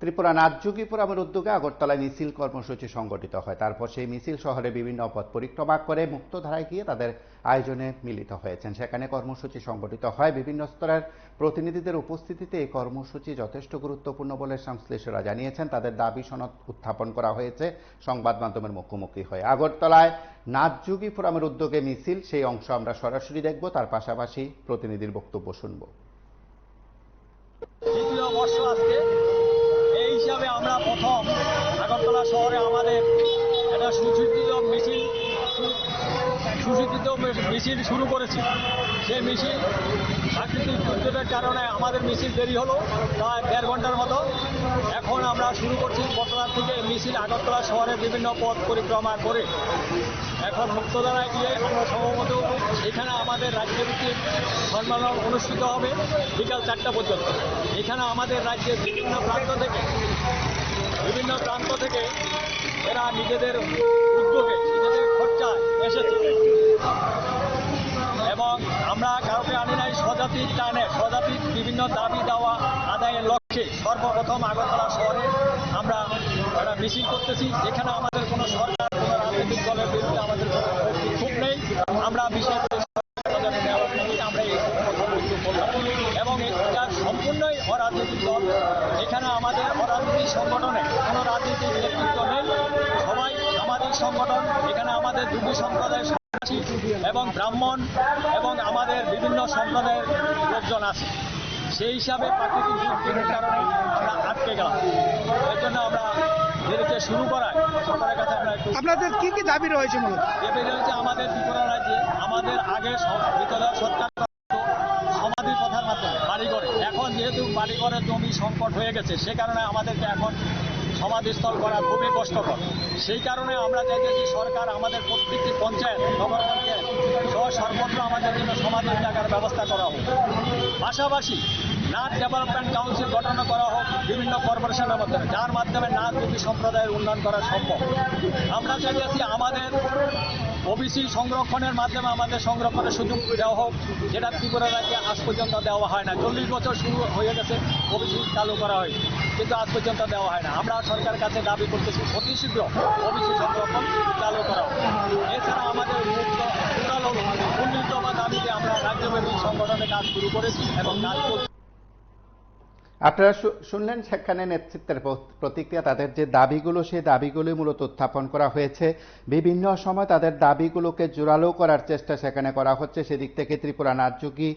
ত্রিপুরা নাথযোগী ফোরামের উদ্যোগে আগরতলায় মিছিল কর্মসূচি সংগঠিত হয়। তারপর সেই মিছিল শহরে বিভিন্ন পথ পরিক্রমা করে মুক্তধারায় গিয়ে তাদের আয়োজনে মিলিত হয়েছেন। সেখানে কর্মসূচি সংগঠিত হয়। বিভিন্ন স্তরের প্রতিনিধিদের উপস্থিতিতে এই কর্মসূচি যথেষ্ট গুরুত্বপূর্ণ বলে সংশ্লিষ্টরা জানিয়েছেন। তাদের দাবি সনদ উত্থাপন করা হয়েছে সংবাদ মাধ্যমের মুখোমুখি হয়ে। আগরতলায় নাথযোগী ফোরামের উদ্যোগে মিছিল, সেই অংশ আমরা সরাসরি দেখব, তার পাশাপাশি প্রতিনিধির বক্তব্য শুনব। দ্বিতীয় বর্ষ আজকে, এই হিসাবে আমরা প্রথম আগরতলা শহরে আমাদের একটা সুচিন্তিত মিছিল শুরু করেছি। সেই মিছিল প্রাকৃতিক দুর্যোগের কারণে আমাদের মিছিল দেরি হলো প্রায় 1.5 ঘন্টার মতো। এখন আমরা শুরু করছি বর্তমান থেকে মিছিল আগরতলা শহরের বিভিন্ন পথ পরিক্রমা করে এখন মুক্তধারায় গিয়ে আমরা সম্ভবত এখানে আমাদের রাজ্যভিত্তিক সম্মেলন অনুষ্ঠিত হবে বিকাল 4টা পর্যন্ত। এখানে আমাদের রাজ্যের বিভিন্ন প্রান্ত থেকে এরা নিজেদের উদ্যোগে নিজেদের খরচায় এসেছে এবং আমরা কাউকে আনি নাই স্বজাতির টানে। স্বজাতির বিভিন্ন দাবি দেওয়া আদায়ের লক্ষ্যে সর্বপ্রথম আগরতলা শহরে আমরা একটা মিছিল করতেছি। এখানে আমাদের কোনো সরকার, কোনো রাজনৈতিক দলের বিরুদ্ধে আমাদের কোনো ক্ষোভ নেই। আমরা বিষয়গুলো আমরা এই প্রথম উদ্যোগ করলাম এবং এটা সম্পূর্ণই অরাজনৈতিক দল। এখানে আমাদের অরাজনৈতিক সংগঠনে কোনো রাজনৈতিক নেতৃত্ব নেই, সবাই সামাজিক সংগঠন। এখানে আমাদের দুটি সম্প্রদায়ের এবং ব্রাহ্মণ এবং আমাদের বিভিন্ন সম্প্রদায়ের লোকজন আছে। সেই হিসাবে প্রাকৃতিক দুর্যোগের কারণে আমরা আটকে গেলাম। এর জন্য আমরা দেরিতে শুরু করায় সরকারের কাছে আমরা একটু। আপনাদের কি কি দাবি রয়েছে? দাবি রয়েছে আমাদের ত্রিপুরা রাজ্যে আমাদের আগে সরকার সমাধি প্রথার মাধ্যমে বাড়িঘরে, এখন যেহেতু বাড়িঘরের জমি সংকট হয়ে গেছে, সে কারণে আমাদেরকে এখন সমাধিস্থল করা খুবই কষ্টকর। সেই কারণে আমরা চাইতেছি সরকার আমাদের প্রত্যেকটি পঞ্চায়েত, নগর পঞ্চায়েত সহ সর্বত্র আমাদের জন্য সমাধির জায়গার ব্যবস্থা করা হোক। পাশাপাশি নাথ ডেভেলপমেন্ট কাউন্সিল গঠন করা হোক বিভিন্ন কর্পোরেশনের মাধ্যমে, যার মাধ্যমে নাথযোগী সম্প্রদায়ের উন্নয়ন করা সম্ভব। আমরা চাইতেছি আমাদের ওবিসি সংরক্ষণের মাধ্যমে আমাদের সংরক্ষণের সুযোগ দেওয়া হোক, যেটা ত্রিপুরা রাজ্যে আজ পর্যন্ত দেওয়া হয় না। 40 বছর শুরু হয়ে গেছে ওবিসি চালু করা হয়, কিন্তু আজ পর্যন্ত দেওয়া হয় না। আমরা সরকারের কাছে দাবি করতেছি অতি শীঘ্র ওবিসি সংরক্ষণ চালু করা হোক। এছাড়া আমাদের উন্নীত বা দাবিতে আমরা রাজ্যব্যাপী সংগঠনে কাজ শুরু করেছি এবং কাজ করছি। আপনারা শুনলেন সেখানে নেতৃত্বের প্রতিক্রিয়া। তাদের যে দাবিগুলো, সেই দাবিগুলি মূলত উত্থাপন করা হয়েছে। বিভিন্ন সময় তাদের দাবিগুলোকে জোরালো করার চেষ্টা সেখানে করা হচ্ছে। সেদিক থেকে ত্রিপুরা নাথযোগী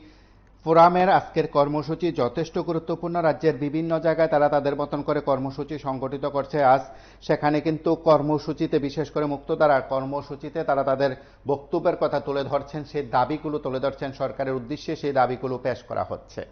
ফোরামের আজকের কর্মসূচি যথেষ্ট গুরুত্বপূর্ণ। রাজ্যের বিভিন্ন জায়গায় তারা তাদের মতন করে কর্মসূচি সংগঠিত করছে। আজ সেখানে কিন্তু কর্মসূচিতে, বিশেষ করে মুক্তধারার কর্মসূচিতে তারা তাদের বক্তব্যের কথা তুলে ধরছেন, সেই দাবিগুলো তুলে ধরছেন। সরকারের উদ্দেশ্যে সেই দাবিগুলো পেশ করা হচ্ছে।